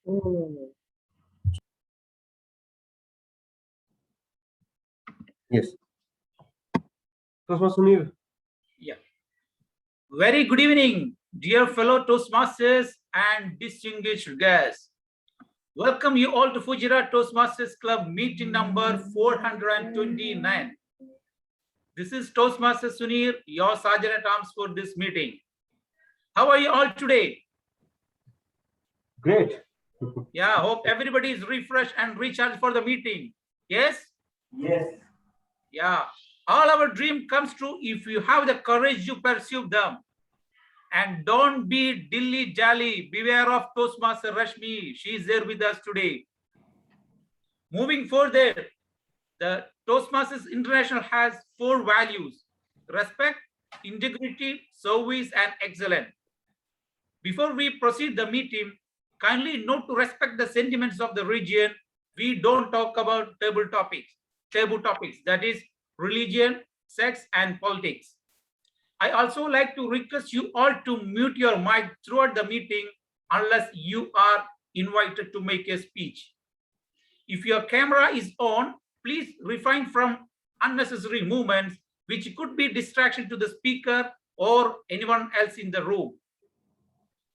Oh. Yes. Toastmaster Sunil. Yeah. Very good evening, dear fellow Toastmasters and distinguished guests. Welcome you all to Fujira Toastmasters Club meeting number 429. This is Toastmaster Sunir, your Sergeant at Arms for this meeting. How are you all today? Great. Yeah, hope everybody is refreshed and recharged for the meeting. Yes? Yes. Yeah. All our dream comes true if you have the courage to pursue them. And don't be dilly-dally. Beware of Toastmaster Resmi. She is there with us today. Moving further, the Toastmasters International has 4 values: respect, integrity, service, and excellence. Before we proceed the meeting, kindly note to respect the sentiments of the region. We don't talk about taboo topics, that is religion, sex, and politics. I also like to request you all to mute your mic throughout the meeting unless you are invited to make a speech. If your camera is on, please refrain from unnecessary movements which could be distraction to the speaker or anyone else in the room.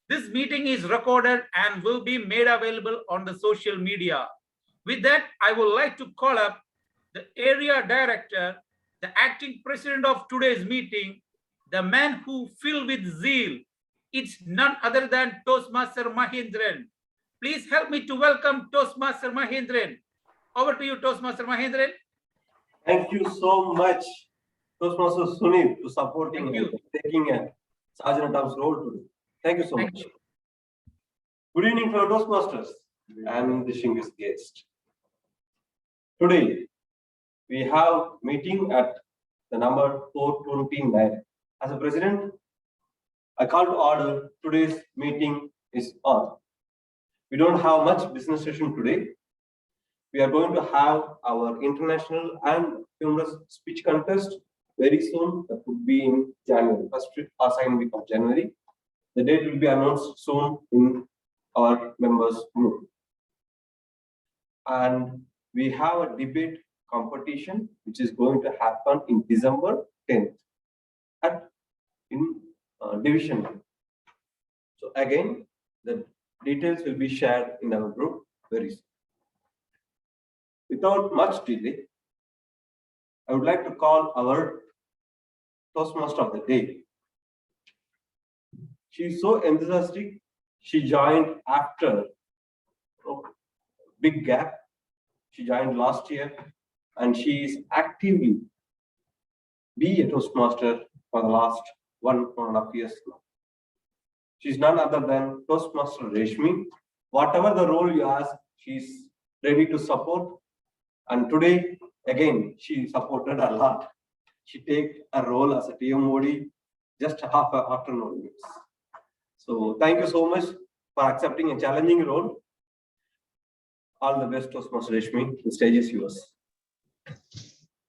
This meeting is recorded and will be made available on the social media. With that, I would like to call up the area director, the acting president of today's meeting, the man who filled with zeal. It's none other than Toastmaster Mahendran. Please help me to welcome Toastmaster Mahendran. Over to you, Toastmaster Mahendran. Thank you so much, Toastmaster Sunil, to supporting and taking a Sergeant at Arms role today. Thank you so much. Good evening, fellow Toastmasters and distinguished guests. Today, we have meeting at the number 429. As a president, I call to order today's meeting is on. We don't have much business session today. We are going to have our international and humorous speech contest very soon. That would be in January. First assigned week of January. The date will be announced soon in our members' group. And we have a debate competition which is going to happen in December 10th in Division 1. So again, the details will be shared in our group very soon. Without much delay, I would like to call our Toastmaster of the day. She is so enthusiastic. She joined after big gap. She joined last year, and she is actively be a Toastmaster for the last 1.5 years now. She is none other than Toastmaster Resmi. Whatever the role you ask, she is ready to support. And today, again, she supported a lot. She take a role as a TMOD just half an afternoon. So thank you so much for accepting a challenging role. All the best, Toastmaster Resmi. The stage is yours.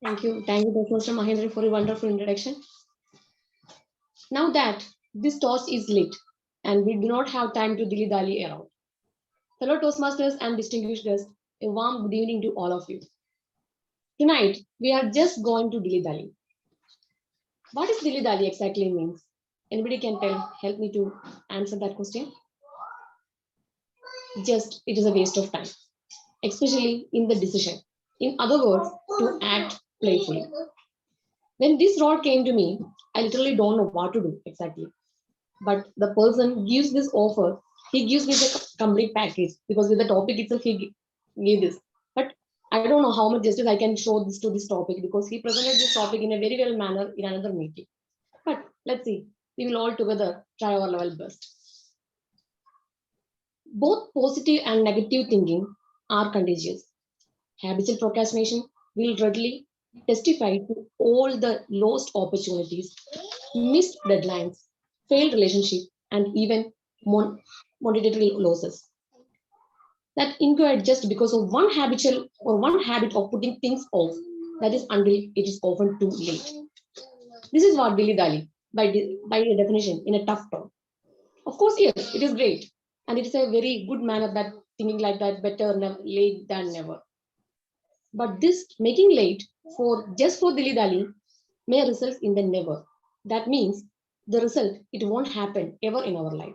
Thank you, Toastmaster Mahendra, for a wonderful introduction. Now that this toast is lit and we do not have time to dilly-dally around, fellow Toastmasters and distinguished guests, a warm good evening to all of you. Tonight, we are just going to dilly-dally. What is dilly-dally exactly means? Anybody can help me to answer that question? Just, it is a waste of time, especially in the decision. In other words, to act playfully. When this role came to me, I literally don't know what to do exactly. But the person gives this offer, he gives me the complete package because with the topic itself, he gave this. But I don't know how much justice I can show this to this topic because he presented this topic in a very well manner in another meeting. But let's see, we will all together try our level best. Both positive and negative thinking are contagious. Habitual procrastination will readily testify to all the lost opportunities, missed deadlines, failed relationship, and even monetary losses. That inquired just because of one habitual or one habit of putting things off, that is until it is often too late. This is what dilly-dally, by a definition, in a tough tone. Of course, yes, it is great. And it is a very good manner that thinking like that, better late than never. But this making late for just for dilly dally may result in the never. That means the result, it won't happen ever in our life.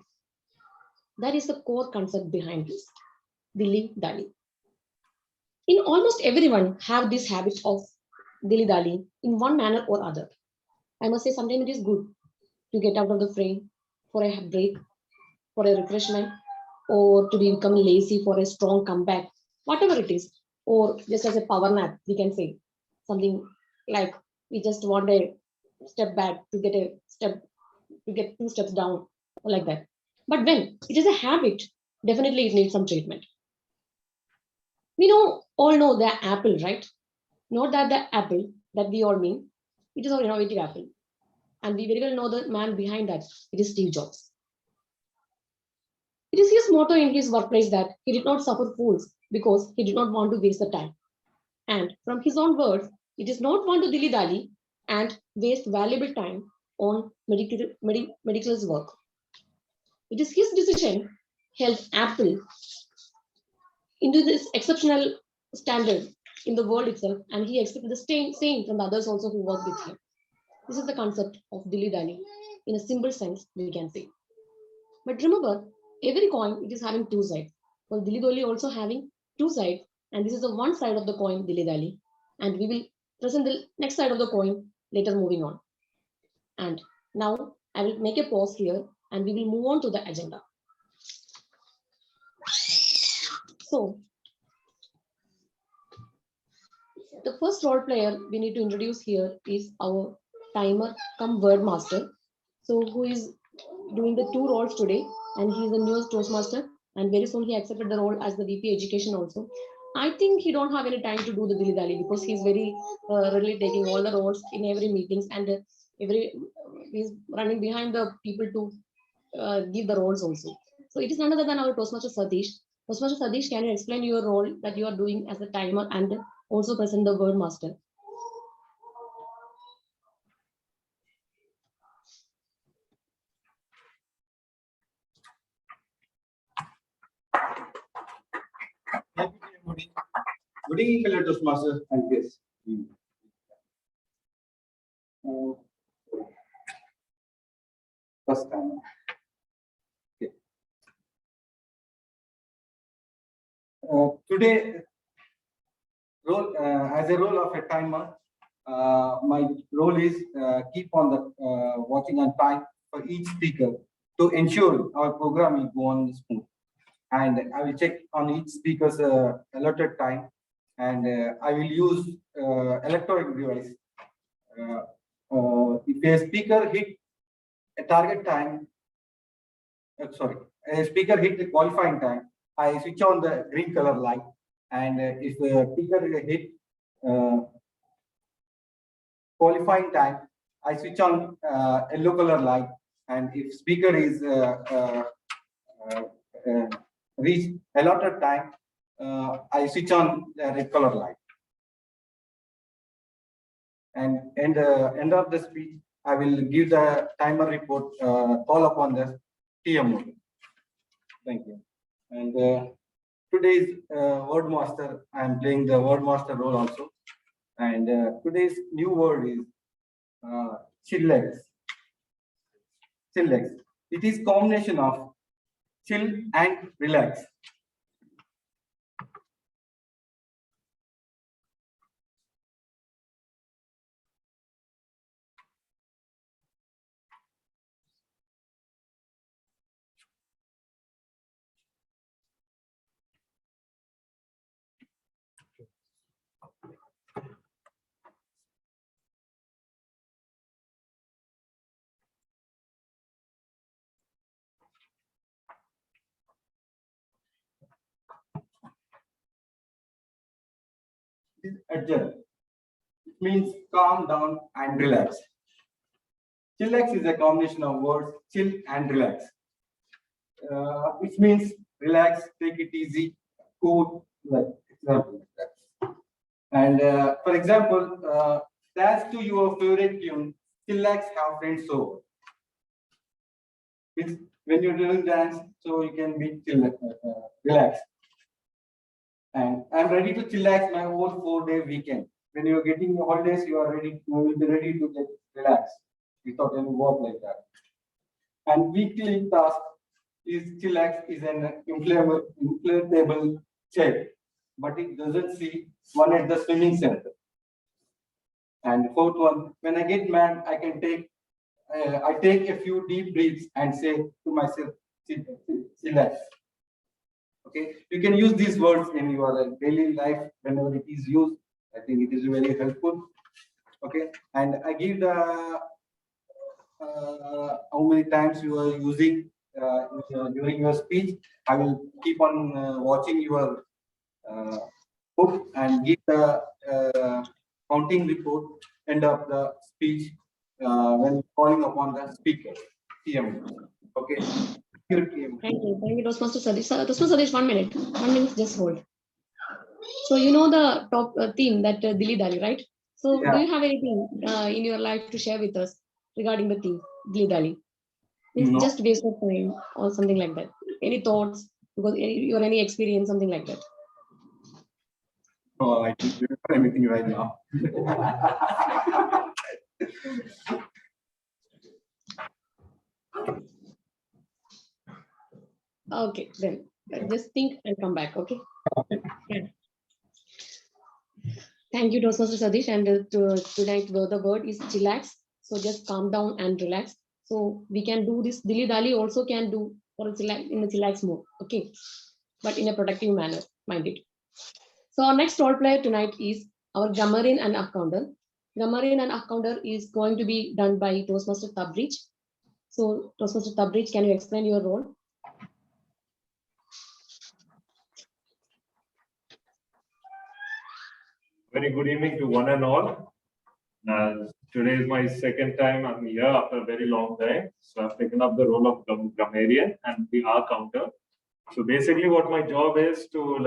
That is the core concept behind this dilly dally. In almost everyone have this habit of dilly dally in one manner or other. I must say sometimes it is good to get out of the frame for a break, for a refreshment, or to become lazy for a strong comeback, whatever it is, or just as a power nap, we can say something like we just want a step back to get a step, to get 2 steps down, or like that. But when it is a habit, definitely it needs some treatment. We all know the apple, right? Not that the apple that we all mean, it is our innovative apple. And we very well know the man behind that, it is Steve Jobs. It is his motto in his workplace that he did not suffer fools because he did not want to waste the time. And from his own words, it is not want to dilly-dally and waste valuable time on medical work. It is his decision helped Apple into this exceptional standard in the world itself, and he expected the same from the others also who work with him. This is the concept of dilly-dally in a simple sense, we can say. But remember, every coin, it is having two sides. Well, dilly-dally also having two sides, and this is the one side of the coin, dilly-dally, and we will present the next side of the coin later moving on. And now I will make a pause here, and we will move on to the agenda. So, the first role player we need to introduce here is our timer come word master. So, who is doing the two roles today, and he is the newest Toastmaster, and very soon he accepted the role as the VP Education also. I think he don't have any time to do the dilly dally because he's very really taking all the roles in every meetings, and he's running behind the people to give the roles also. So it is none other than our Toastmaster Satish. Toastmaster Satish, can you explain your role that you are doing as a timer and also present the word master? Good evening, fellow Toastmasters and guests. First time. Okay. Today, as a role of a timer, my role is keep on the watching on time for each speaker to ensure our program will go on smooth. And I will check on each speaker's allotted time, and I will use electronic device. If a speaker hit a target time, a speaker hit the qualifying time, I switch on the green color light, and if the speaker hit qualifying time, I switch on yellow color light, and if speaker is reach allotted time, I switch on the red color light. And at the end of the speech, I will give the timer report, call upon the TMOD. Thank you. And today's word master, I am playing the word master role also. And today's new word is chillax. Chillax. It is combination of chill and relax. Adjust. It means calm down and relax. Chillax is a combination of words chill and relax. Which means relax, take it easy, cool, like example like that. And for example, dance to your favorite tune, chillax, have friends over. It's when you're doing dance, so you can be chill, relax. And I'm ready to chillax my whole 4-day weekend. When you're getting your holidays, you will be ready to get relaxed without any work like that. And weekly task is chillax is an inflatable chair, but it doesn't see one at the swimming center. And fourth one, when I get mad, I take a few deep breaths and say to myself, chillax. Okay, you can use these words in your daily life whenever it is used. I think it is very helpful. Okay, and I give the how many times you are using during your speech. I will keep on watching your book and give the counting report end of the speech when calling upon the speaker. TMOD. Okay. Thank you, Toastmaster Sadish. Toastmaster Sadish, 1 minute. 1 minute, just hold. So you know the top theme that Dilly Dally, right? So Yeah. do you have anything in your life to share with us regarding the theme, Dilly Dally? No. Just waste of time or something like that. Any thoughts? Because or any experience, something like that. Oh, I don't remember anything right now. Okay, then just think and come back. Okay. Okay. Yeah. Thank you, Toastmaster Sadish. And tonight the word is chillax. So just calm down and relax. So we can do this. Dilly Dally also can do for in a chillax mode. Okay, but in a productive manner. Mind it. So our next role player tonight is our grammarian and accountant. Grammarian and accountant is going to be done by Toastmaster Tabrij. So Toastmaster Tabrij, can you explain your role? Very good evening to one and all. Today is my second time I'm here after a very long time. So I've taken up the role of grammarian and the counter. So basically what my job is to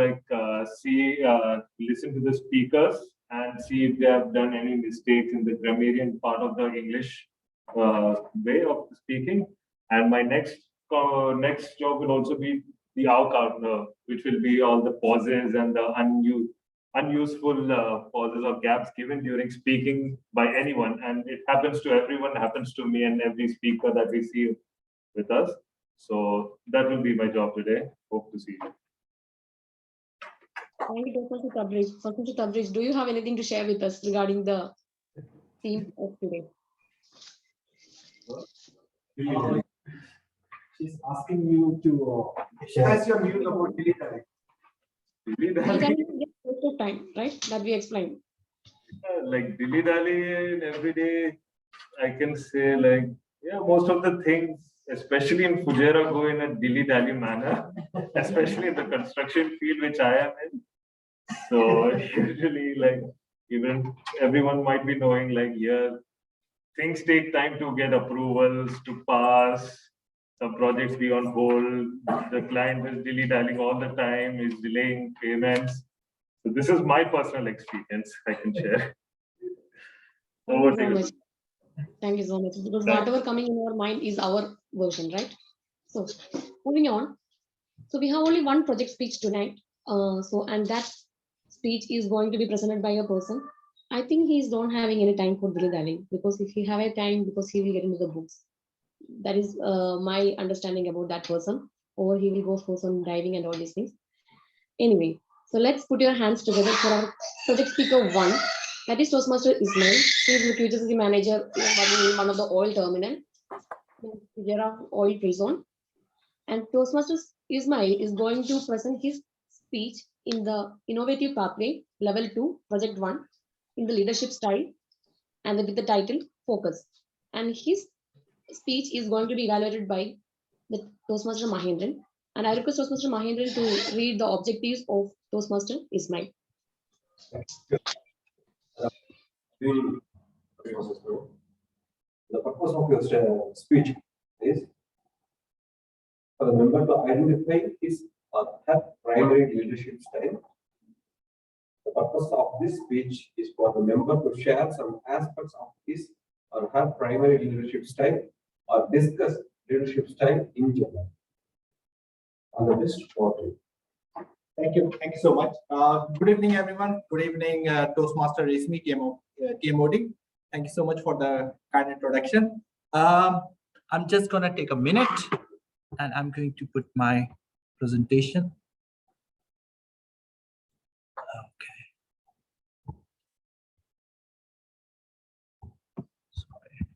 listen to the speakers and see if they have done any mistakes in the grammarian part of the English way of speaking. And my next job will also be the counter, which will be all the pauses and the unuseful pauses or gaps given during speaking by anyone. And it happens to everyone, happens to me and every speaker that we see with us. So that will be my job today. Hope to see you. Thank you, Toastmaster Tabrij. Toastmaster Tabrij, do you have anything to share with us regarding the theme of today? She's asking you to share your views about Dilly Dally. Dilly Dilly Dally, Dally is just waste of time, right? That we explained. like Dilly Dally every day, I can say most of the things, especially in Fujairah, go in a Dilly Dally manner, especially in the construction field which I am in. So usually even everyone might be knowing here things take time to get approvals to pass. Some projects be on hold. The client is dilly-dallying all the time, is delaying payments. So this is my personal experience I can share. Thank you so much. Thank you so much. Because whatever coming in our mind is our version, right? So moving on. So we have only one project speech tonight. And that speech is going to be presented by a person. I think he's not having any time for dilly-dallying, because if he have a time, because he will get into the books. That is my understanding about that person, or he will go for some diving and all these things. Anyway, so let's put your hands together for our project speaker 1. That is Toastmaster Ismail. He is the QGC manager in one of the oil terminal, oil free zone. And Toastmaster Ismail is going to present his speech in the innovative pathway level 2, project 1, in the leadership style, and with the title Focus. And his speech is going to be evaluated by the Toastmaster Mahendran. And I request Toastmaster Mahendran to read the objectives of Toastmaster Ismail. The purpose of your speech is for the member to identify his or her primary leadership style. The purpose of this speech is for the member to share some aspects of his or her primary leadership style or discuss leadership style in general on the list 40. Thank you. Thank you so much. Good evening, everyone. Good evening, Toastmaster Resmi, TMOD. Thank you so much for the kind introduction. I'm just going to take a minute and I'm going to put my presentation. Okay. Sorry.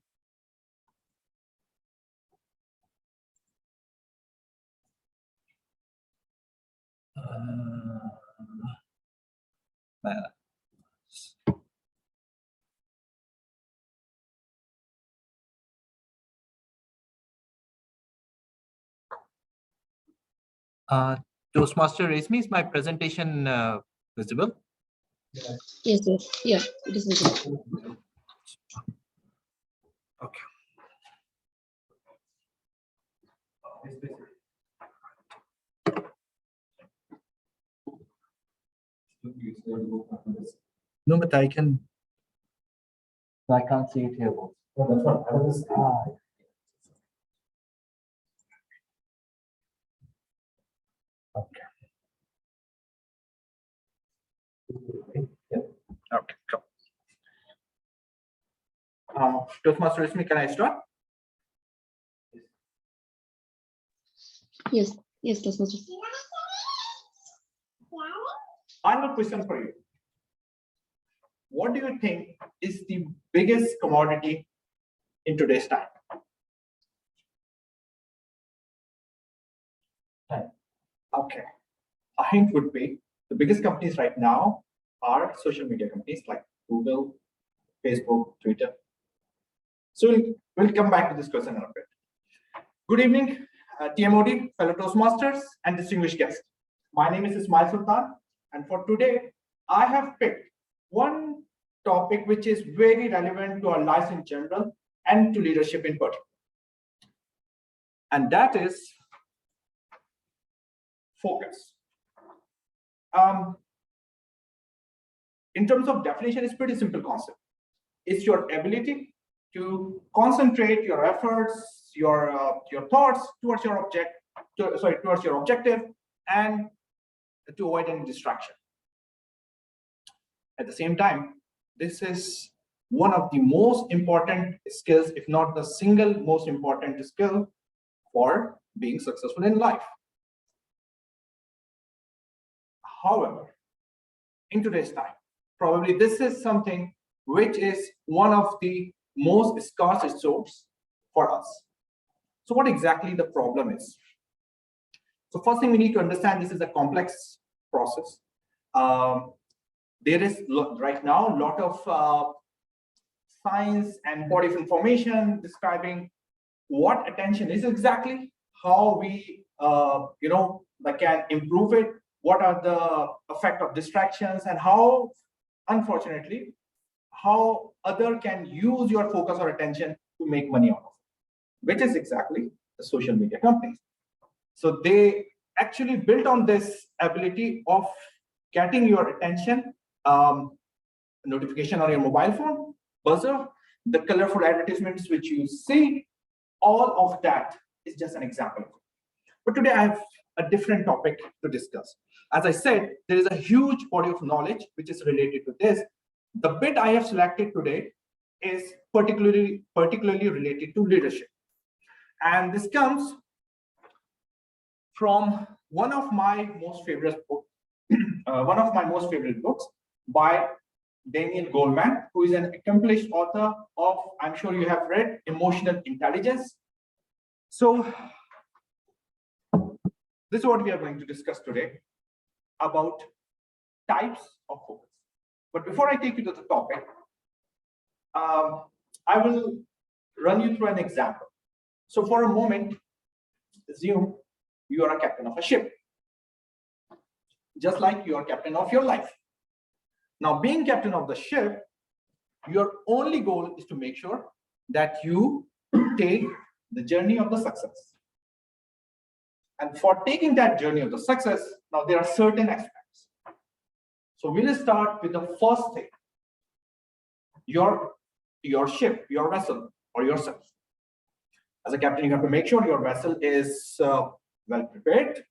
Toastmaster Resmi, is my presentation visible? Yes, yes, yeah, it is visible. Okay. No, but I can't see it here. Okay. Okay, cool. Toastmaster Resmi, can I start? Yes, yes, Toastmaster. I have a question for you. What do you think is the biggest commodity in today's time? Okay. A hint would be the biggest companies right now are social media companies like Google, Facebook, Twitter. So we'll come back to this question in a bit. Good evening, TMOD, fellow Toastmasters, and distinguished guests. My name is Ismail Sultan, and for today, I have picked one topic which is very relevant to our lives in general and to leadership in particular. And that is focus. In terms of definition, it's pretty simple concept. It's your ability to concentrate your efforts, your thoughts towards your objective, and to avoid any distraction. At the same time, this is one of the most important skills, if not the single most important skill for being successful in life. However, in today's time, probably this is something which is one of the most scarce resource for us. So what exactly the problem is? So first thing we need to understand, this is a complex process. There is right now a lot of science and body of information describing what attention is exactly, how we can improve it, what are the effect of distractions, and how, unfortunately, how other can use your focus or attention to make money out of it, which is exactly the social media companies. So they actually built on this ability of getting your attention, notification on your mobile phone, buzzer, the colorful advertisements which you see, all of that is just an example. But today I have a different topic to discuss. As I said, there is a huge body of knowledge which is related to this. The bit I have selected today is particularly related to leadership. And this comes from one of my most favorite books, by Daniel Goleman, who is an accomplished author of, I'm sure you have read, Emotional Intelligence. So this is what we are going to discuss today about types of focus. But before I take you to the topic, I will run you through an example. So for a moment, assume you are a captain of a ship, just like you are captain of your life. Now, being captain of the ship, your only goal is to make sure that you take the journey of the success. And for taking that journey of the success, now there are certain aspects. So we'll start with the first thing, your ship, your vessel, or yourself. As a captain, you have to make sure your vessel is well prepared,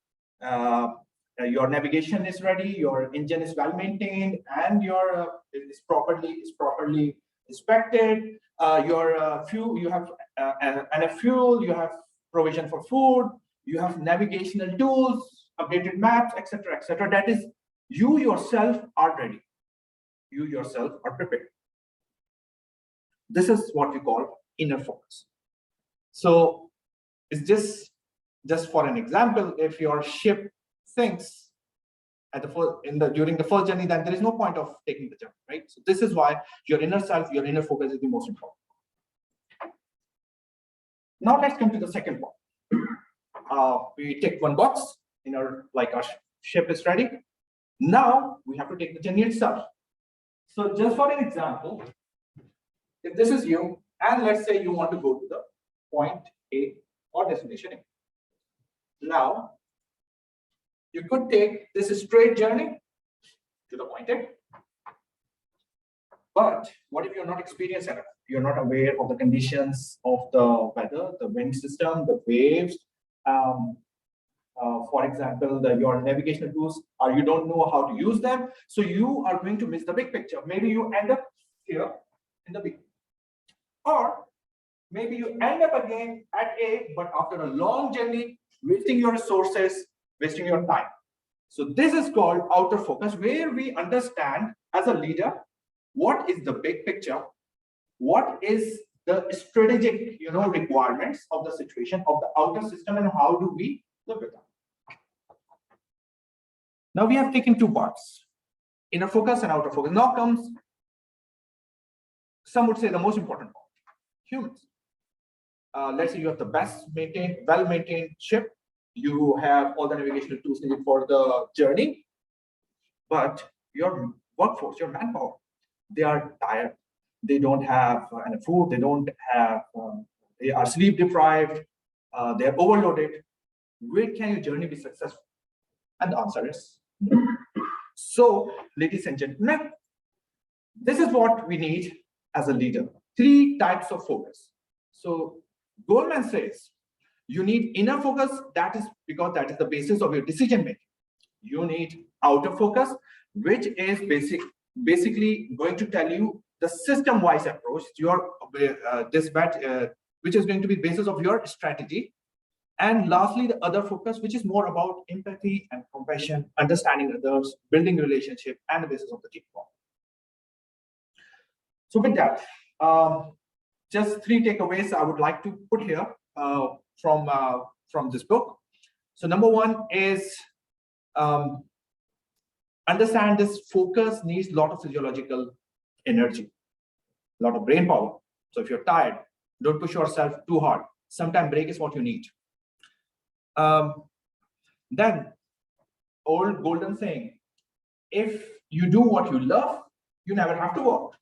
your navigation is ready, your engine is well maintained, and your is properly inspected. Your fuel, you have and a fuel, you have provision for food, you have navigational tools, updated maps, etc., etc. That is, you yourself are ready. You yourself are prepared. This is what we call inner focus. So it's just for an example, if your ship sinks at during the first journey, then there is no point of taking the journey, right? So this is why your inner self, your inner focus is the most important. Now let's come to the second one. We tick one box in our ship is ready. Now we have to take the journey itself. So just for an example, if this is you, and let's say you want to go to the point A or destination A. Now, you could take this straight journey to the point A. But what if you're not experienced enough? You're not aware of the conditions of the weather, the wind system, the waves. For example, your navigational tools, or you don't know how to use them. So you are going to miss the big picture. Maybe you end up here in the B. Or maybe you end up again at A, but after a long journey, wasting your resources, wasting your time. So this is called outer focus, where we understand as a leader what is the big picture, what is the strategic requirements of the situation of the outer system, and how do we live with them. Now we have taken two parts, inner focus and outer focus. Now comes, some would say, the most important part, humans. Let's say you have the best maintained, well-maintained ship. You have all the navigational tools needed for the journey, but your workforce, your manpower, they are tired. They don't have enough food. They don't have. They are sleep deprived. They are overloaded. Where can your journey be successful? And the answer is no. So, ladies and gentlemen, this is what we need as a leader. 3 types of focus. So Goldman says you need inner focus. That is because that is the basis of your decision making. You need outer focus, which is basically going to tell you the system-wise approach, your dispatch, which is going to be basis of your strategy. And lastly, the other focus, which is more about empathy and compassion, understanding others, building relationship, and the basis of the teamwork. So with that, just 3 takeaways I would like to put here from this book. So number 1 is understand this focus needs a lot of physiological energy, a lot of brain power. So if you're tired, don't push yourself too hard. Sometimes break is what you need. Then, old golden saying, if you do what you love, you never have to work.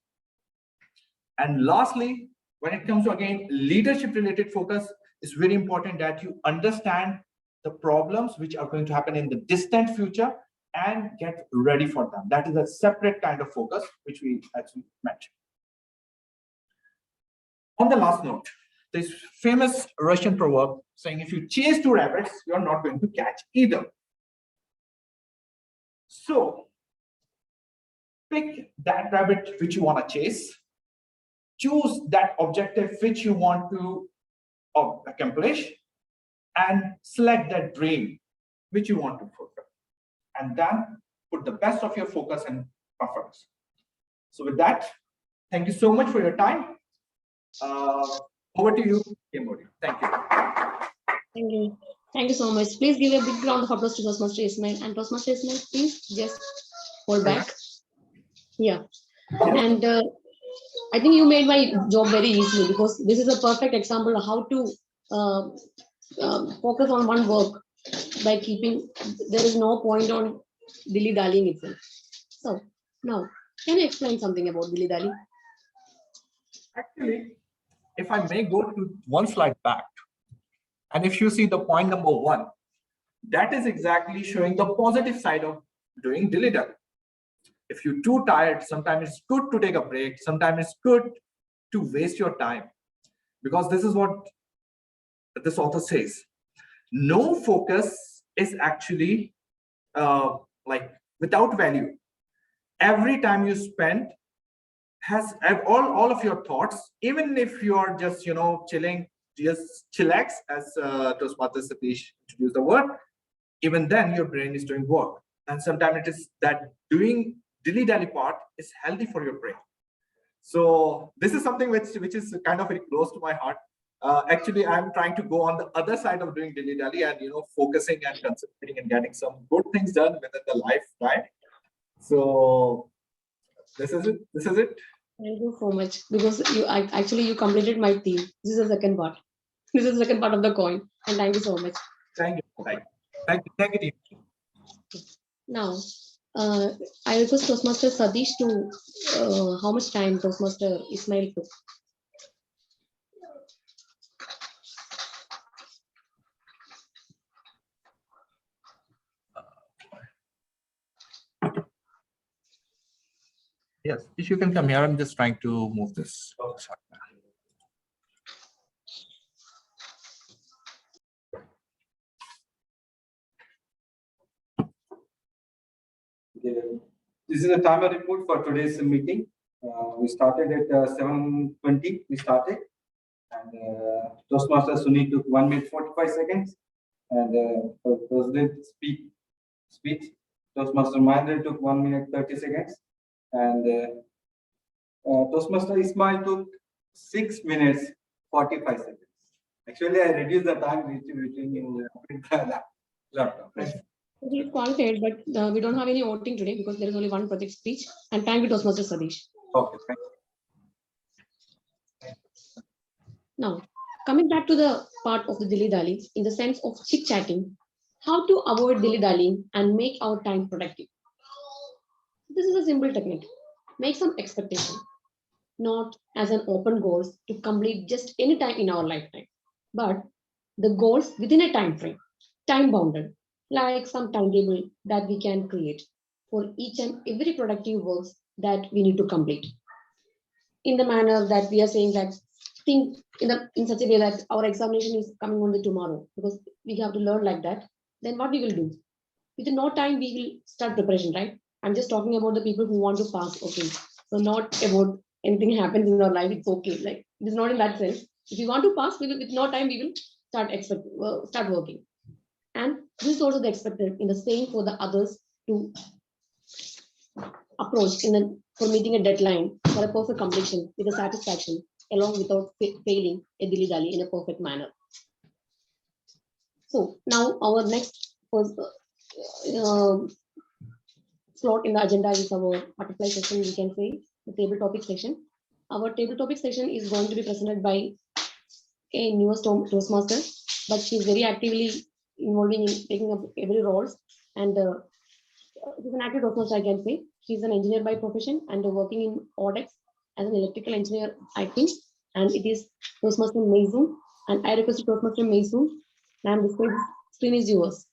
And lastly, when it comes to, again, leadership related focus, it's very important that you understand the problems which are going to happen in the distant future and get ready for them. That is a separate kind of focus, which we actually mentioned. On the last note, this famous Russian proverb saying, if you chase 2 rabbits, you're not going to catch either. So pick that rabbit which you want to chase, choose that objective which you want to accomplish, and select that dream which you want to fulfill. And then put the best of your focus and efforts. So with that, thank you so much for your time. Over to you, TMOD. Thank you. Thank you. Thank you so much. Please give a big round of applause to Toastmaster Ismail. And Toastmaster Ismail, please just hold back. Yeah. And I think you made my job very easy, because this is a perfect example of how to focus on one work by keeping, there is no point on dilly-dallying itself. So now, can you explain something about dilly-dally? Actually, if I may go to one slide back, and if you see the point number 1, that is exactly showing the positive side of doing dilly-dally. If you're too tired, sometimes it's good to take a break. Sometimes it's good to waste your time, because this is what this author says. No focus is actually like without value. Every time you spend has all of your thoughts, even if you are just chilling, just chillax, as Toastmaster Satish introduced the word. Even then, your brain is doing work, and sometimes it is that doing dilly-dally part is healthy for your brain. So this is something which is kind of very close to my heart. Actually, I'm trying to go on the other side of doing dilly-dally and focusing and concentrating and getting some good things done within the lifetime. So this is it. This is it. Thank you so much, because you completed my theme. This is the second part. This is the second part of the coin, and thank you so much. Thank you. Thank you. Now, I request Toastmaster Sadish to how much time Toastmaster Ismail took. Yes, if you can come here, I'm just trying to move this. This is a timer report for today's meeting. We started at 7:20. We started, and Toastmaster Sunil took 1 minute 45 seconds, and for President speech, Toastmaster Mahendra took 1 minute 30 seconds, and Toastmaster Ismail took 6 minutes 45 seconds. Actually, I reduced the time between in the laptop. We qualified, but we don't have any voting today because there is only one project speech. And thank you, Toastmaster Sadish. Okay, thank you. Now, coming back to the part of the dilly-dally, in the sense of chit-chatting, how to avoid dilly-dallying and make our time productive. This is a simple technique. Make some expectation, not as an open goals to complete just any time in our lifetime, but the goals within a time frame, time bounded, like some timetable that we can create for each and every productive works that we need to complete. In the manner that we are saying that think in such a way that our examination is coming on the tomorrow, because we have to learn like that, then what we will do? Within no time, we will start preparation, right? I'm just talking about the people who want to pass, okay? So not about anything happens in our life, it's okay. Like, it is not in that sense. If you want to pass, we will, with no time, we will start working. And this is also the expected in the same for the others to approach for meeting a deadline for a perfect completion with a satisfaction, along without failing a dilly-dally in a perfect manner. So now our next slot in the agenda is our butterfly session, we can say, the table topic session. Our table topic session is going to be presented by a newest Toastmaster, but she's very actively involving in taking up every roles, and she's an active Toastmaster, I can say. She's an engineer by profession and working in Audex as an electrical engineer, I think, and it is Toastmaster Meizoon, and I request Toastmaster Meizoon, and the screen is yours.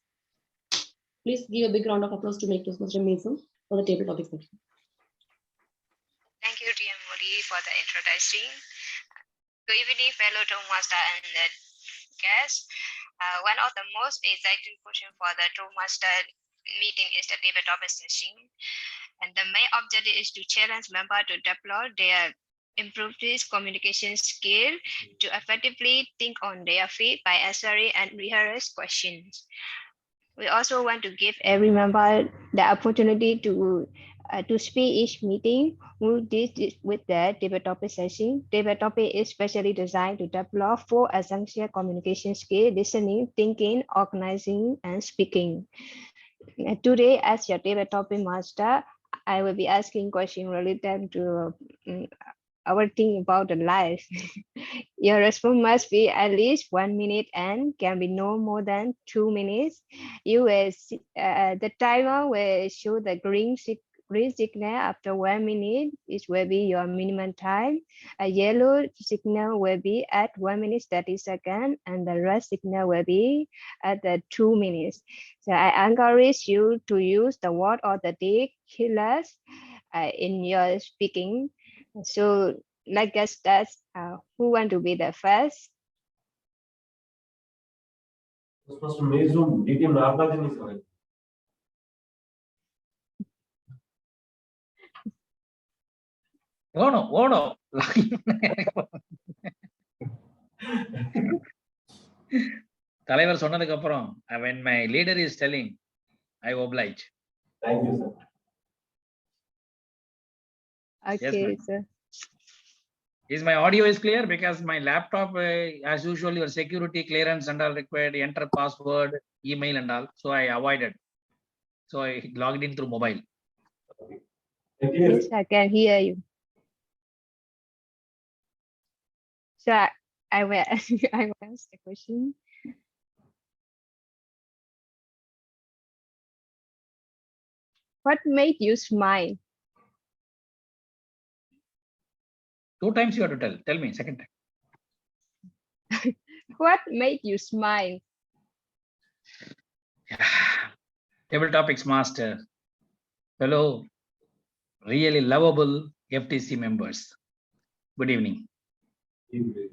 Please give a big round of applause to make Toastmaster Meizoon for the table topic section. Thank you, TMOD, for the introduction. Good evening, fellow Toastmaster and guests. One of the most exciting portions for the Toastmaster meeting is the debate topic session. And the main objective is to challenge members to develop their improved communication skill to effectively think on their feet by answering and rehearse questions. We also want to give every member the opportunity to speak each meeting with the debate topic session. Debate topic is specially designed to develop 4 essential communication skills: listening, thinking, organizing, and speaking. Today, as your debate topic master, I will be asking questions related to our thing about the life. Your response must be at least 1 minute and can be no more than 2 minutes. You will the timer will show the green signal after 1 minute. It will be your minimum time. A yellow signal will be at 1 minute 30 seconds, and the red signal will be at the 2 minutes. So I encourage you to use the word or the deed killers in your speaking. So let's get started. Who want to be the first? Toastmaster Meizoon, DTM Nagarjun is correct. ஓடோ தலைவர் சொன்னதுக்கு அப்புறம் when my leader is telling, I oblige. Thank you, sir. Okay, ma'am. sir. Is my audio is clear? Because my laptop, as usual, your security clearance and all required, enter password, email and all. So I avoided. So I logged in through mobile. Yes, I can hear you. So I will I will ask the question. What made you smile? 2 times you have to tell. Tell me, second time. What made you smile? Table topics master. Hello, really lovable FTC members. Good evening.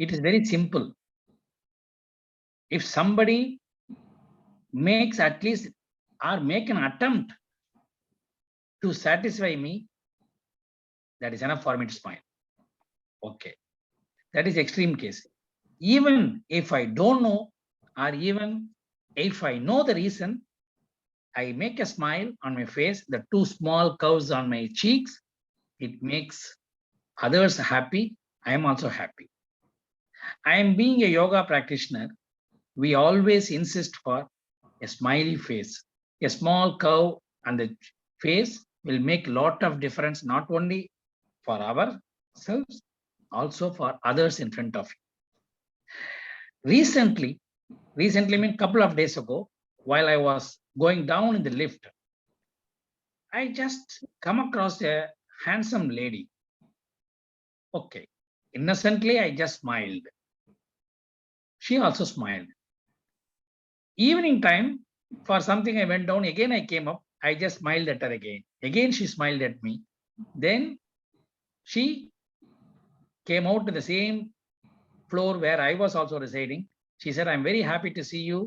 It is very simple. If somebody makes at least or make an attempt to satisfy me, that is enough for me to smile. Okay. That is extreme case. Even if I don't know, or even if I know the reason, I make a smile on my face, the 2 small curves on my cheeks, it makes others happy. I am also happy. I am being a yoga practitioner. We always insist for a smiley face. A small curve on the face will make a lot of difference, not only for ourselves, also for others in front of you. Recently mean couple of days ago, while I was going down in the lift, I just come across a handsome lady. Okay. Innocently, I just smiled. She also smiled. Evening time, for something I went down, again I came up, I just smiled at her again. Again, she smiled at me. Then she came out to the same floor where I was also residing. She said, I'm very happy to see you.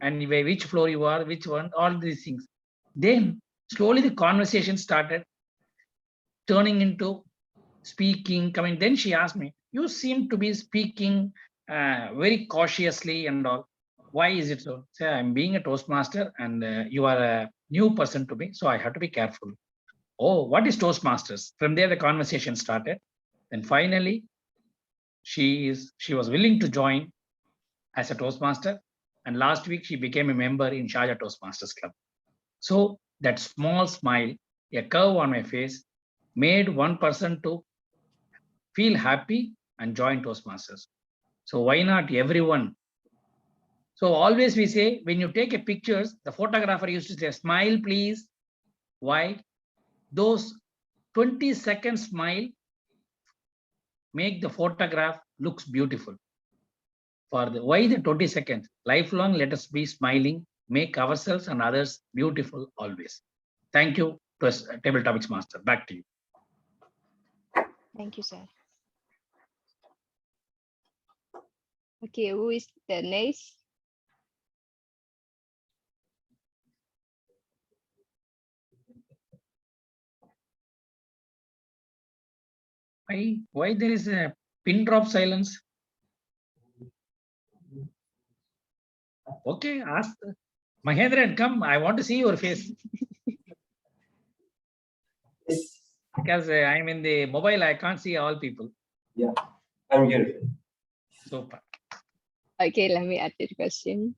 And which floor you are, which one, all these things. Then slowly the conversation started turning into speaking, coming. Then she asked me, you seem to be speaking very cautiously and all. Why is it so? Say, I'm being a Toastmaster and you are a new person to me, so I have to be careful. Oh, what is Toastmasters? From there, the conversation started. And finally, she was willing to join as a Toastmaster. And last week, she became a member in Sharjah Toastmasters Club. So that small smile, a curve on my face, made one person to feel happy and join Toastmasters. So why not everyone? So always we say, when you take a pictures, the photographer used to say, smile, please. Why? Those 20 seconds smile make the photograph looks beautiful. Why the 20 seconds? Lifelong, let us be smiling, make ourselves and others beautiful always. Thank you, Table Topics Master. Back to you. Thank you, sir. Okay, who is the next? Why there is a pin drop silence? Okay, ask Mahendran, come. I want to see your face. Yes. Because I'm in the mobile, I can't see all people. Yeah, I'm here. Super. Okay, let me add the question.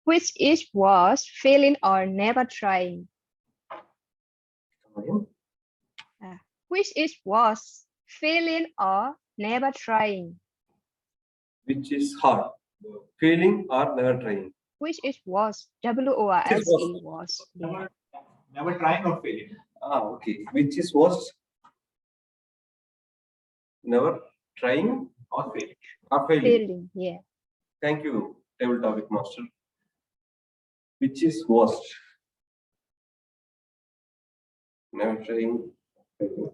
Which is worse, failing or never trying? Which is worse, failing or never trying? Which is hard, failing or never trying? Which is worse? W-O-R-S-E, worse. Never trying or failing. Okay. Which is worst? Never trying Or failing. or failing? Failing, yeah. Thank you, Table Topic Master. Which is worst? Never trying. Failing.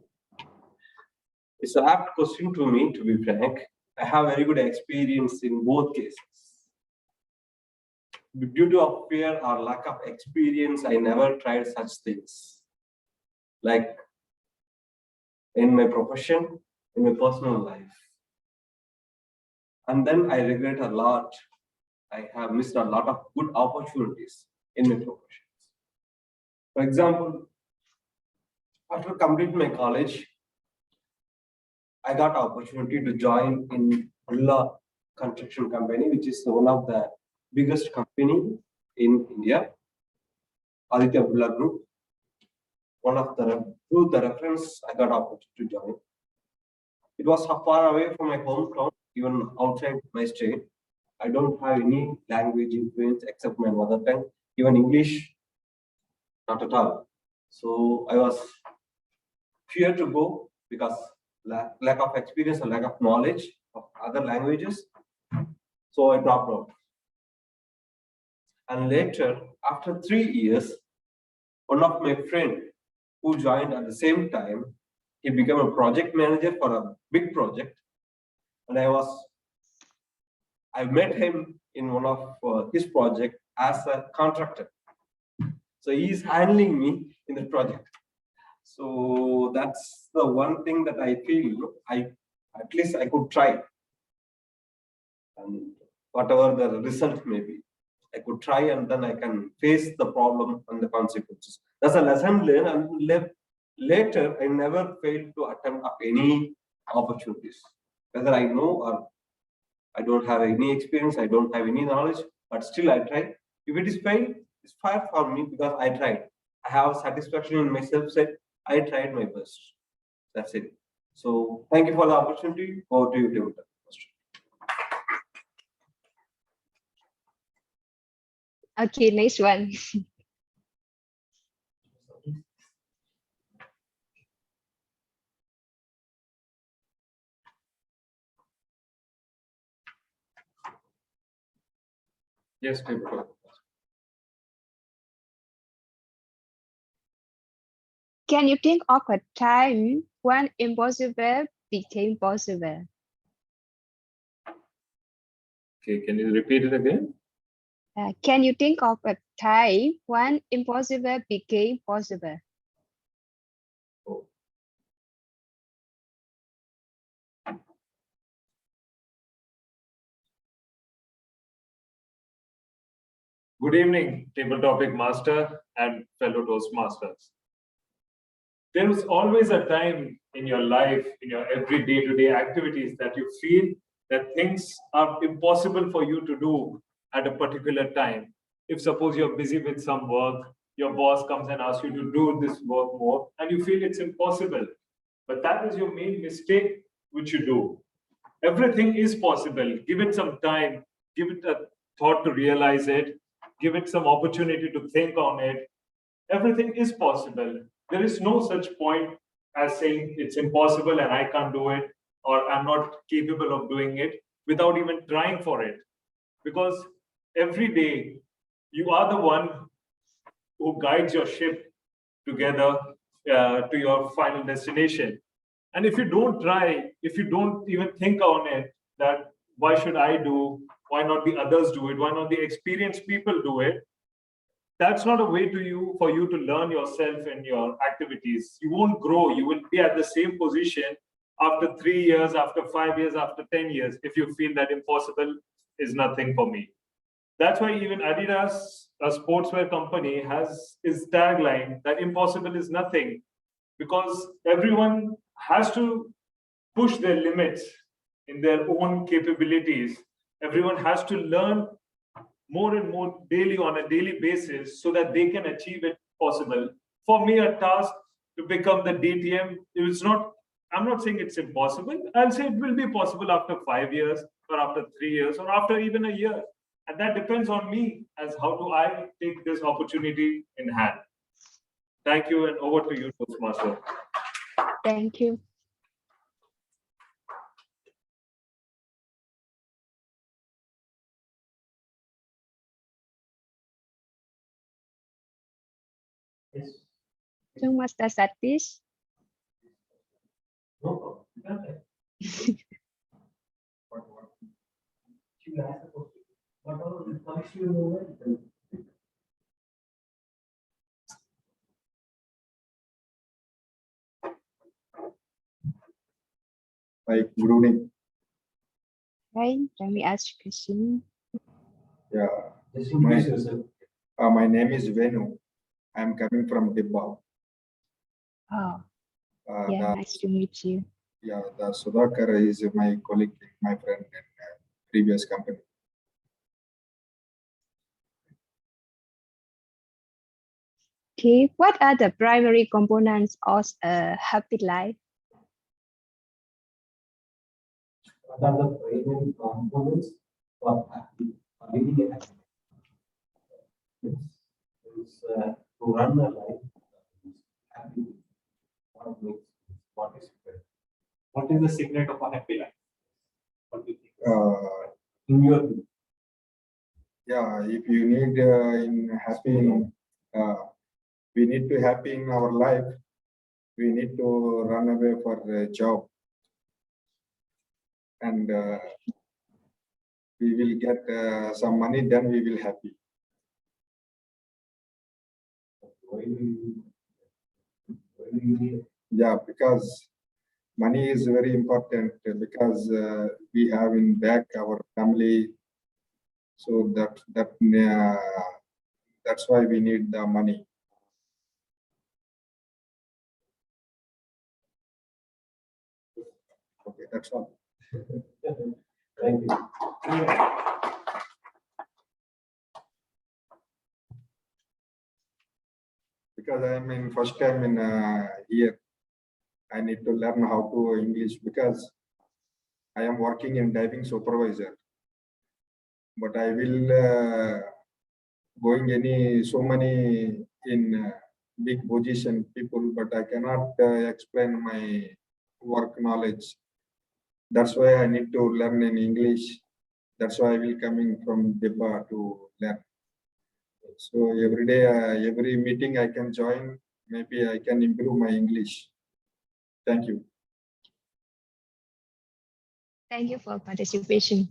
It's an apt question to me, to be frank. I have very good experience in both cases. Due to a fear or lack of experience, I never tried such things. Like in my profession, in my personal life. And then I regret a lot. I have missed a lot of good opportunities in my profession. For example, after completing my college, I got opportunity to join in Bulla construction company, which is one of the biggest company in India, Aditya Bulla Group. One of through the reference, I got opportunity to join. It was far away from my hometown, even outside my state. I don't have any language influence except my mother tongue, even English, not at all. So I was fear to go because lack of experience or lack of knowledge of other languages. So I dropped out. And later, after 3 years, one of my friend who joined at the same time, he became a project manager for a big project. And I met him in one of his project as a contractor. So he's handling me in the project. So that's the one thing that I feel at least I could try. And whatever the result may be, I could try and then I can face the problem and the consequences. That's a lesson learned, and later I never failed to attempt up any opportunities. Whether I know or I don't have any experience, I don't have any knowledge, but still I try. If it is failed, it's fine for me because I tried. I have satisfaction in myself, said I tried my best. That's it. So thank you for the opportunity. Over to you, David. Okay, next one. Yes, David. Can you think of a time when impossible became possible? Okay, can you repeat it again? Can you think of a time when impossible became possible? Good evening, table topic master and fellow Toastmasters. There is always a time in your life, in your every day-to-day activities, that you feel that things are impossible for you to do at a particular time. If suppose you're busy with some work, your boss comes and asks you to do this work more, and you feel it's impossible. But that is your main mistake which you do. Everything is possible. Give it some time, give it a thought to realize it, give it some opportunity to think on it. Everything is possible. There is no such point as saying it's impossible and I can't do it, or I'm not capable of doing it, without even trying for it. Because every day you are the one who guides your ship together to your final destination. And if you don't try, if you don't even think on it, that why should I do, why not the others do it, why not the experienced people do it, that's not a way for you to learn yourself and your activities. You won't grow. You will be at the same position after 3 years, after 5 years, after 10 years, if you feel that impossible is nothing for me. That's why even Adidas, a sportswear company, has its tagline that impossible is nothing, because everyone has to push their limits in their own capabilities. Everyone has to learn more and more daily on a daily basis so that they can achieve it possible. For me, a task to become the DTM, I'm not saying it's impossible. I'll say it will be possible after 5 years or after 3 years or after even a year. And that depends on me as how do I take this opportunity in hand. Thank you, and over to you, Toastmaster. Thank you. Master Satish. No problem. Hi, good evening. Right, let me ask you a question. Yeah, Just introduce yourself. my name is Venu. I'm coming from Dibba. Oh, Uh, yeah, the, nice to meet you. yeah, the Sudhakar is my colleague, my friend in previous company. Okay, what are the primary components of a happy life? What are the primary components for living a happy life? It's to run a life happy. What is it? What is the secret of a happy life? What do you think? In your view? Yeah, if you need we need to happy in our life. We need to run away for a job, and we will get some money. Then we will happy. Why do you need Yeah, because money is very important because we have in back our family. So that's why we need the money. Okay, that's all. Thank you. Because I'm in first time in here, I need to learn how to English because I am working in diving supervisor. But I will going so many in big position people, but I cannot explain my work knowledge. That's why I need to learn in English. That's why I will coming from Dibba to learn. So every day, every meeting I can join, maybe I can improve my English. Thank you. Thank you for participation.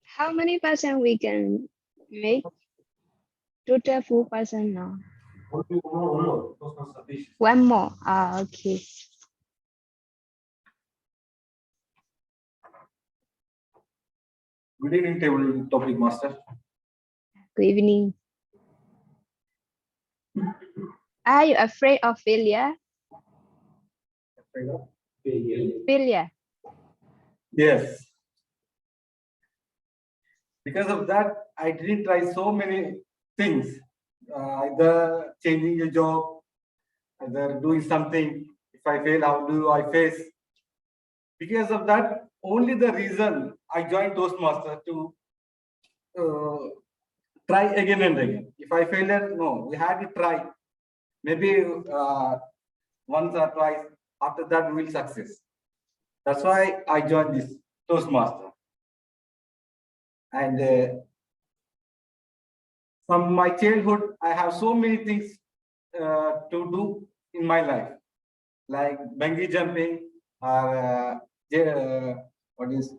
How many percent we can make? Total 4% now. One more. Ah, okay. Good evening, table topic master. Good evening. Are you afraid of failure? Failure. Yes. Because of that, I didn't try so many things. Either changing a job, either doing something. If I fail, how do I face? Because of that, only the reason I joined Toastmaster to try again and again. If I fail, no, we had to try. Maybe once or twice. After that, we will success. That's why I joined this Toastmaster. And from my childhood, I have so many things to do in my life, like bungee jumping, or what is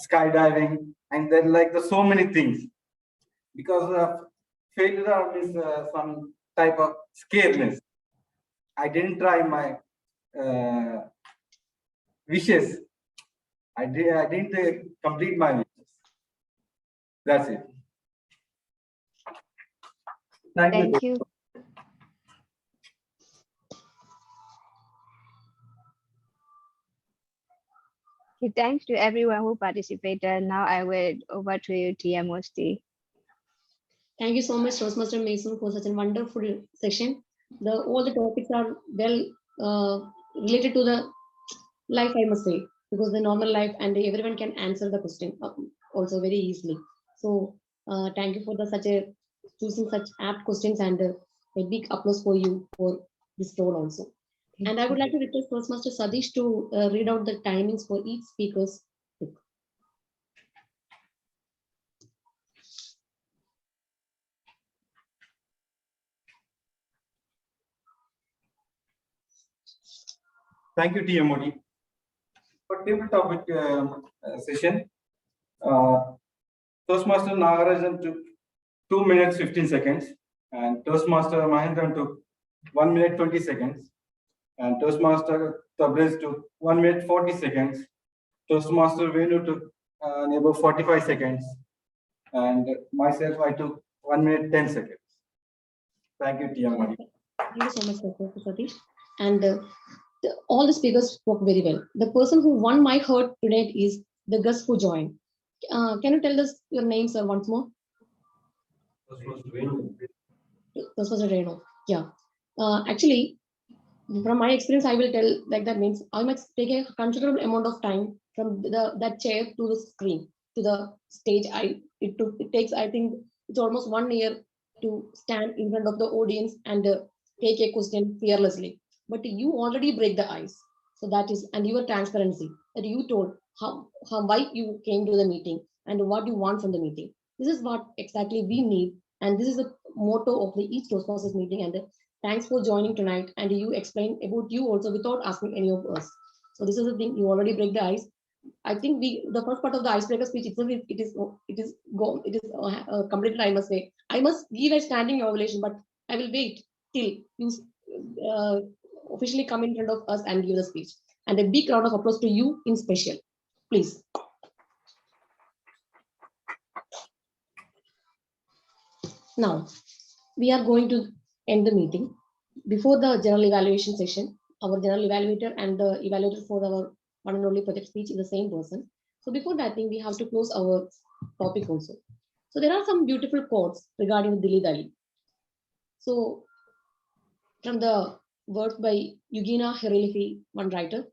skydiving, and then like the so many things. Because failure means some type of scaredness. I didn't try my wishes. I didn't complete my wishes. That's it. Thank you. Okay, thanks to everyone who participated. Now I will over to you, TMOD. Thank you so much, Toastmaster Mason, for such a wonderful session. All the topics are well related to the life, I must say, because the normal life and everyone can answer the question also very easily. So thank you for choosing such apt questions, and a big applause for you for this role also. And I would like to request Toastmaster Sadish to read out the timings for each speaker's book. Thank you, TMOD. For table topic session, Toastmaster Nagarajan took 2 minutes 15 seconds, and Toastmaster Mahendran took 1 minute 20 seconds, and Toastmaster Tabriz took 1 minute 40 seconds. Toastmaster Venu took nearby 45 seconds, and myself I took 1 minute 10 seconds. Thank you, TMOD. Thank you so much, Dr. Satish. And all the speakers spoke very well. The person who won my heart today is the guest who joined. Can you tell us your name, sir, once more? This was a Reno. Yeah. Actually, from my experience, I will tell like that means I must take a considerable amount of time from that chair to the screen to the stage. It takes, I think it's almost 1 year to stand in front of the audience and take a question fearlessly. But you already break the ice. So that is, and your transparency that you told how why you came to the meeting and what you want from the meeting. This is what exactly we need. And this is the motto of the each Toastmasters meeting. And thanks for joining tonight. And you explained about you also without asking any of us. So this is the thing, you already break the ice. I think the first part of the icebreaker speech itself, it is completed. I must say, I must give a standing ovation, but I will wait till you officially come in front of us and give the speech. And a big round of applause to you in special, please. Now, we are going to end the meeting. Before the general evaluation session, our general evaluator and the evaluator for our one and only project speech is the same person. So before that thing, we have to close our topic also. So there are some beautiful quotes regarding Dilly Dally. So from the work by Eugenia Herilifi, one writer,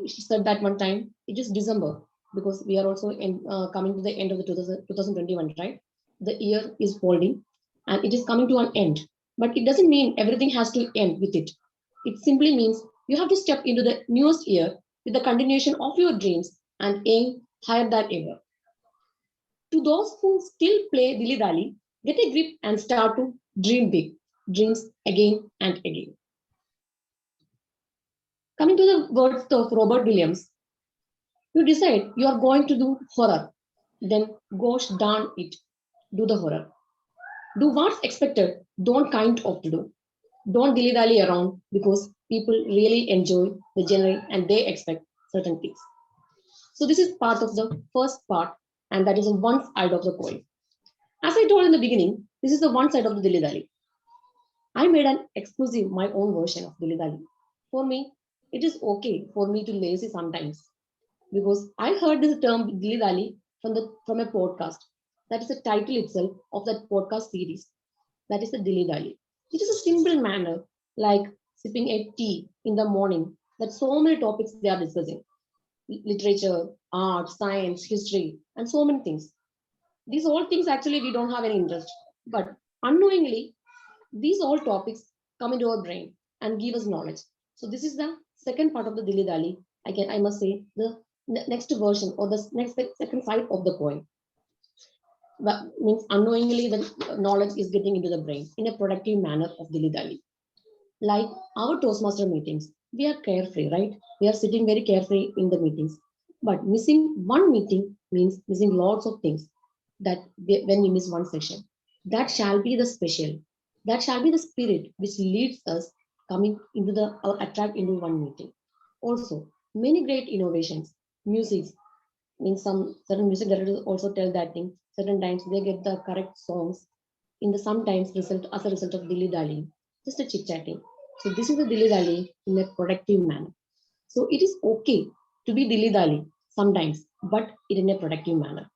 she said that one time, it is December, because we are also coming to the end of the 2021, right? The year is folding and it is coming to an end. But it doesn't mean everything has to end with it. It simply means you have to step into the newest year with the continuation of your dreams and aim higher than ever. To those who still play Dilly Dally, get a grip and start to dream big, dreams again and again. Coming to the words of Robert Williams, you decide you are going to do horror, then gosh darn it, do the horror. Do what's expected, don't kind of to do. Don't dilly-dally around because people really enjoy the genre and they expect certain things. So this is part of the first part, and that is one side of the coin. As I told in the beginning, this is the one side of the dilly-dally. I made an exclusive, my own version of dilly-dally. For me, it is okay for me to lazy sometimes because I heard this term dilly-dally from a podcast. That is the title itself of that podcast series. That is the dilly-dally. It is a simple manner, like sipping a tea in the morning, that so many topics they are discussing. Literature, art, science, history, and so many things. These all things actually we don't have any interest. But unknowingly, these all topics come into our brain and give us knowledge. So this is the second part of the dilly-dally. Again, I must say the next version or the second side of the coin. That means unknowingly the knowledge is getting into the brain in a productive manner of dilly-dally. Like our Toastmaster meetings, we are carefree, right? We are sitting very carefree in the meetings. But missing one meeting means missing lots of things that when we miss one session. That shall be the special. That shall be the spirit which leads us coming into the attract into one meeting. Also, many great innovations, music, means some certain music directors also tell that thing. Certain times they get the correct songs in the sometimes result as a result of dilly-dally, just a chit-chatting. So this is a dilly-dally in a productive manner. So it is okay to be dilly-dally sometimes, but in a productive manner.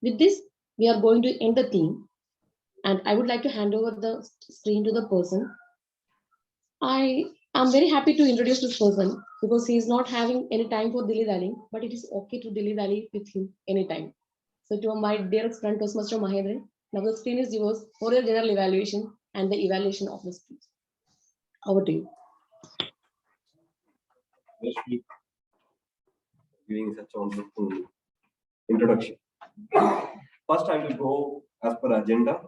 With this, we are going to end the theme, and I would like to hand over the screen to the person. I am very happy to introduce this person because he is not having any time for dilly-dally, but it is okay to dilly-dally with him anytime. So to my dearest friend Toastmaster Mahendran, now the screen is yours for your general evaluation and the evaluation of the speech. Over to you. Resmi, giving such a wonderful introduction. First, I will go as per agenda.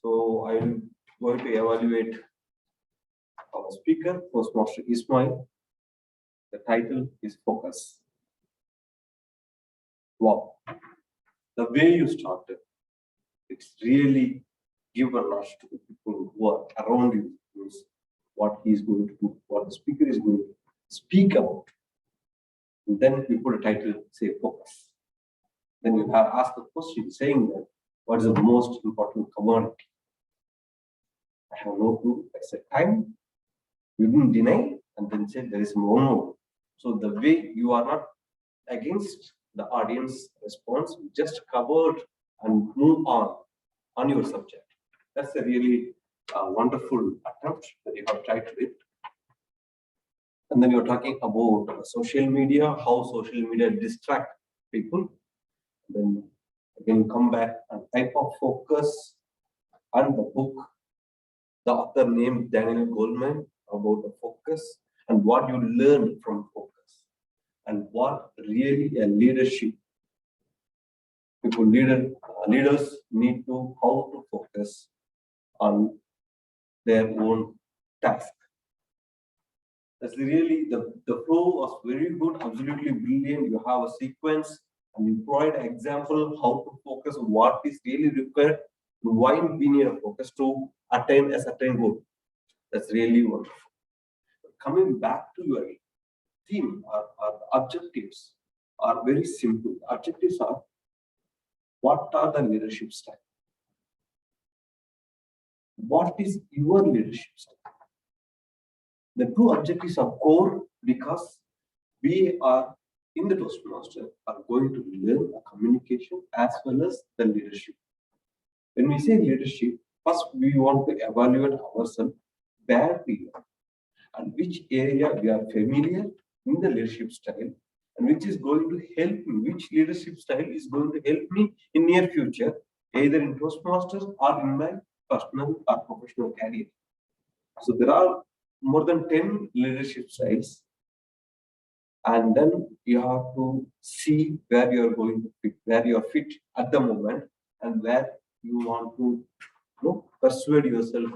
So I am going to evaluate our speaker, Toastmaster Ismail. The title is Focus. Wow. the way you started, it's really give a rush to the people who are around you, means what he is going to do, what the speaker is going to speak about. And then you put a title, say focus. Then you have asked a question saying that what is the most important commodity? I have no clue. I said time. You didn't deny and then say there is no more. So the way you are not against the audience response, you just covered and move on your subject. That's a really wonderful attempt that you have tried to do. And then you're talking about social media, how social media distract people. Then again come back and type of focus and the book. The author named Daniel Goleman about the focus and what you learn from focus and what really a leadership people leaders need to how to focus on their own task. That's really the flow was very good, absolutely brilliant. You have a sequence and you provide an example how to focus on what is really required, why we need a focus to attain a certain goal. That's really wonderful. Coming back to your theme, our objectives are very simple. Objectives are what are the leadership style? What is your leadership style? The two objectives are core because we are in the Toastmaster are going to learn a communication as well as the leadership. When we say leadership, first we want to evaluate ourselves where we are and which area we are familiar in the leadership style and which is going to help me, which leadership style is going to help me in near future, either in Toastmasters or in my personal or professional career. So there are more than 10 leadership styles, and then you have to see where you are going to fit, where you are fit at the moment, and where you want to persuade yourself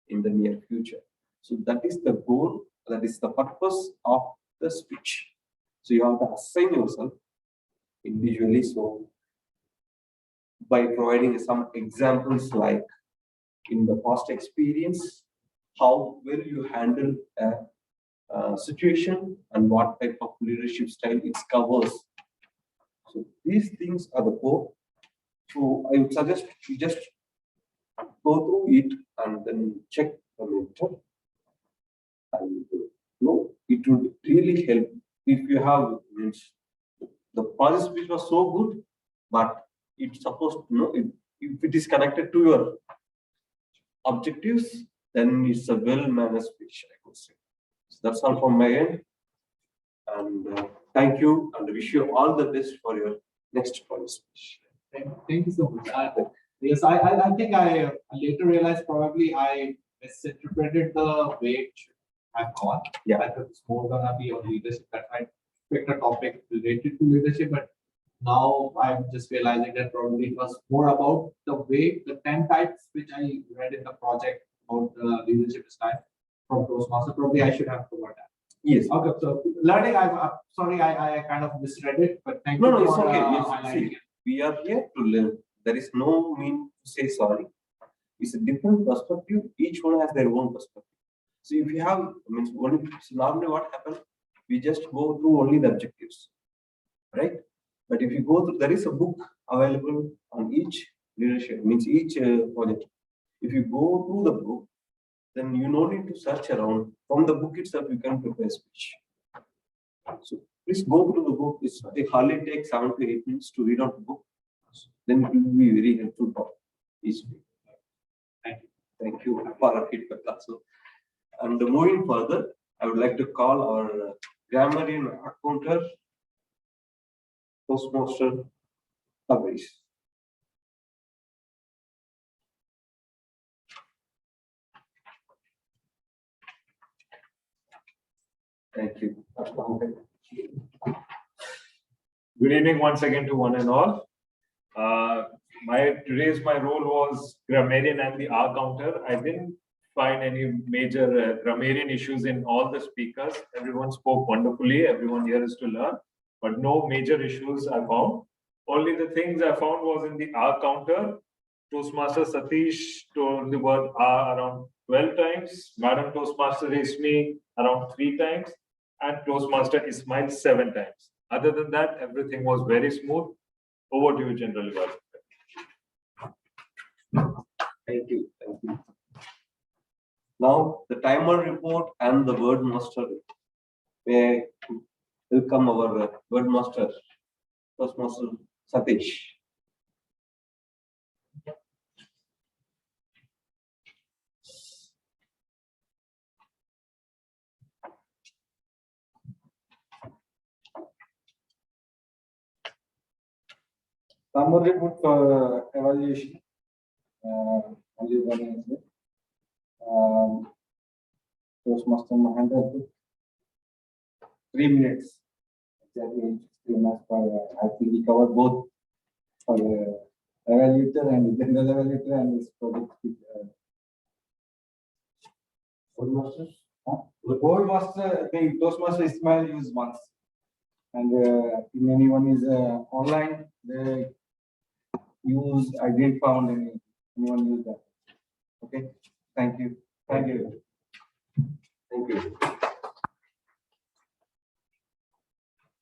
in the near future. So that is the goal, that is the purpose of the speech. So you have to assign yourself individually. So by providing some examples like in the past experience, how will you handle a situation and what type of leadership style it covers. So these things are the core. So I would suggest you just go through it and then check the mentor. And it would really help if you have the process which was so good, but it's supposed to if it is connected to your objectives, then it's a well-managed speech, I could say. So that's all from my end. And thank you and wish you all the best for your next policy. Thank you so much. Yes, I think I later realized probably I misinterpreted the way it should have gone. Yeah. I thought it's more gonna be on leadership. That I picked a topic related to leadership, but now I'm just realizing that probably it was more about the way, the 10 types which I read in the project about the leadership style from Toastmaster. Probably I should have covered that. Yes. Okay, so learning, I'm sorry, I kind of misread it, but thank you. No, it's for, okay. highlighting it. We are here to learn. There is no mean to say sorry. It's a different perspective. Each one has their own perspective. So if you have, normally what happens, we just go through only the objectives, right? But if you go through, there is a book available on each leadership, each project. If you go through the book, then you no need to search around. From the book itself, you can prepare speech. So please go through the book. It hardly takes 7 to 8 minutes to read out the book. Then it will be very helpful for each week. Thank you for our feedback also. And moving further, I would like to call our grammarian accounter, Toastmaster Tabriz. Thank you. Good evening once again to one and all. Today's my role was grammarian and the R counter. I didn't find any major grammarian issues in all the speakers. Everyone spoke wonderfully. Everyone here is to learn, but no major issues are found. Only the things I found was in the R counter. Toastmaster Satish told the word R around 12 times, Madam Toastmaster Resmi around 3 times, and Toastmaster Ismail 7 times. Other than that, everything was very smooth. Over to you, General Vaz. Thank you. Thank you. Now, the timer report and the word master. May I welcome our word master, Toastmaster Satish. Summary report for evaluation. Only one answer. Toastmaster Mahendra took 3 minutes. Exactly 3 minutes for, I think he covered both for the evaluator and general evaluator and his project. Word The board master, I think Toastmaster Ismail used once. And if anyone is online, they use, I didn't found anyone use that. Okay, thank you. Thank you. Thank you.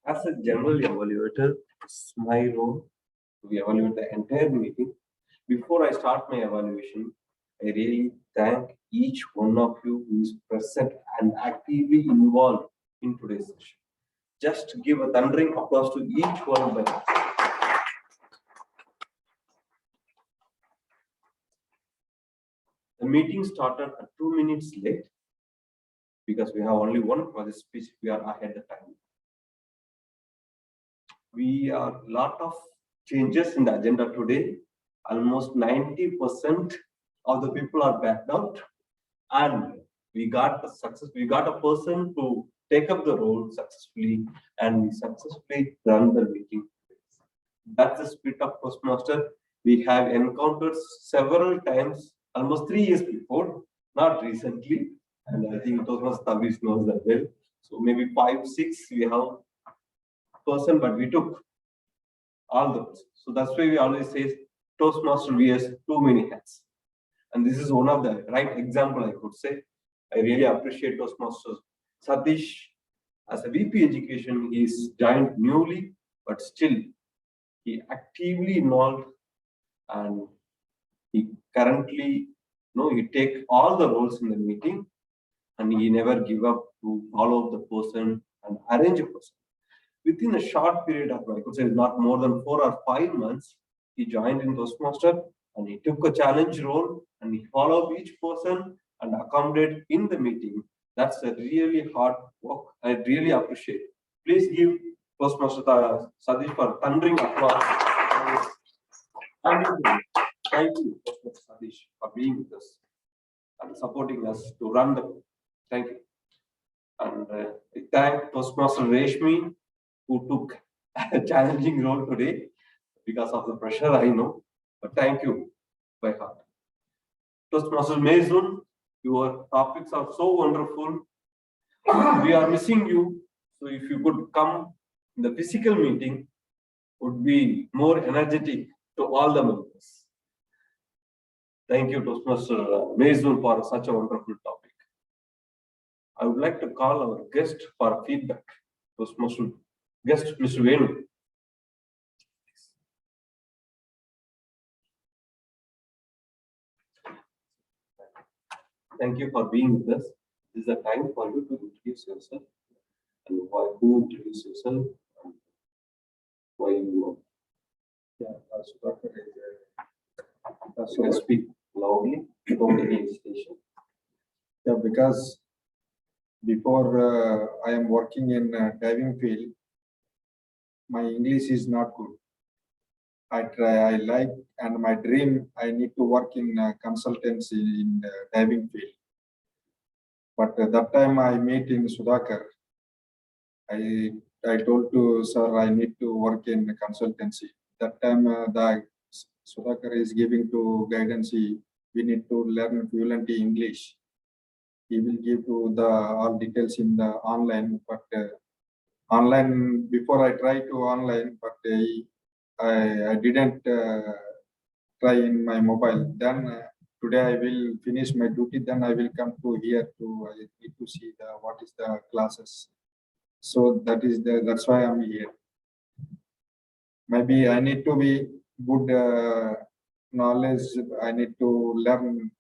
As a general evaluator, it's my role to evaluate the entire meeting. Before I start my evaluation, I really thank each one of you who is present and actively involved in today's session. Just give a thundering applause to each one of them. The meeting started at 2 minutes late because we have only one for this speech. We are ahead of time. We are a lot of changes in the agenda today. Almost 90% of the people are backed out, and we got a person to take up the role successfully, and we successfully run the meeting. That's the spirit of Toastmaster. We have encountered several times, almost 3 years before, not recently, and I think Toastmaster Tavish knows that well. So maybe 5, 6 we have person, but we took all those. So that's why we always say Toastmaster wears too many hats. And this is one of the right example, I could say. I really appreciate Toastmasters. Satish, as a VP Education, he is joined newly, but still he actively involved, and he currently, he take all the roles in the meeting, and he never give up to follow up the person and arrange a person. Within a short period of, I could say, not more than 4 or 5 months, he joined in Toastmaster, and he took a challenge role, and he followed each person and accommodate in the meeting. That's a really hard work. I really appreciate. Please give Toastmaster Satish for thundering applause. Thank you, Toastmaster Satish, for being with us and supporting us to run the. Thank you. And I thank Toastmaster Reshmi, who took a challenging role today because of the pressure, I know. But thank you by heart. Toastmaster Mezun, your topics are so wonderful. We are missing you. So if you could come in the physical meeting, would be more energetic to all the members. Thank you, Toastmaster Mezun, for such a wonderful topic. I would like to call our guest for feedback. Toastmaster guest, Mr. Venu. Thank you for being with us. This is the time for you to introduce yourself and who introduce yourself and why you are. Speak loudly without any hesitation. Yeah, because before I am working in diving field, my English is not good. I like, and my dream, I need to work in consultancy in diving field. But that time I meet in Sudhakar. I told to sir, I need to work in consultancy. That time the Sudhakar is giving to guidance. We need to learn fluently English. He will give to the all details in the online, but online before I try to online, but I didn't try in my mobile. Then today I will finish my duty. Then I will come to here to I need to see what is the classes. So that's why I'm here. Maybe I need to be good knowledge. I need to learn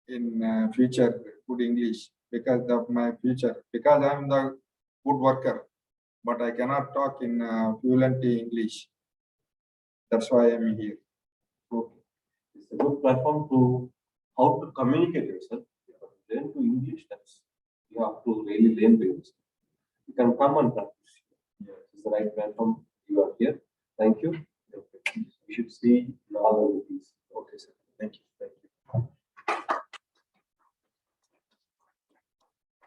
in future good English because of my future. Because I'm the good worker, but I cannot talk in fluent English. That's why I'm here. Okay. It's a good platform to how to communicate yourself. You have to learn to English. You have to really learn to yourself. You can come and practice. Yeah, it's the right platform. You are here. Thank you. Okay. We should see all of these. Okay, sir. Thank you. Thank you.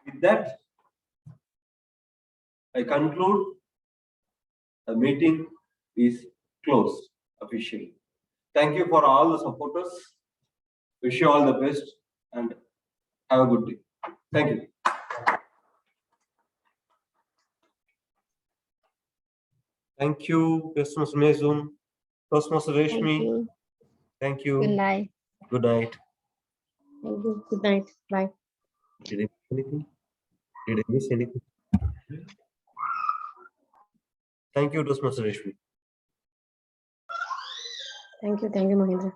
With that, I conclude the meeting is closed officially. Thank you for all the supporters. Wish you all the best and have a good day. Thank you. Thank you, Toastmaster Mezun, Toastmaster Thank Resmi. you. Thank you. Good night. Good night. Thank you. Good night. Bye. Did I miss anything? Did I miss anything? Thank you, Toastmaster Resmi. Thank you. Thank you, Mahindra.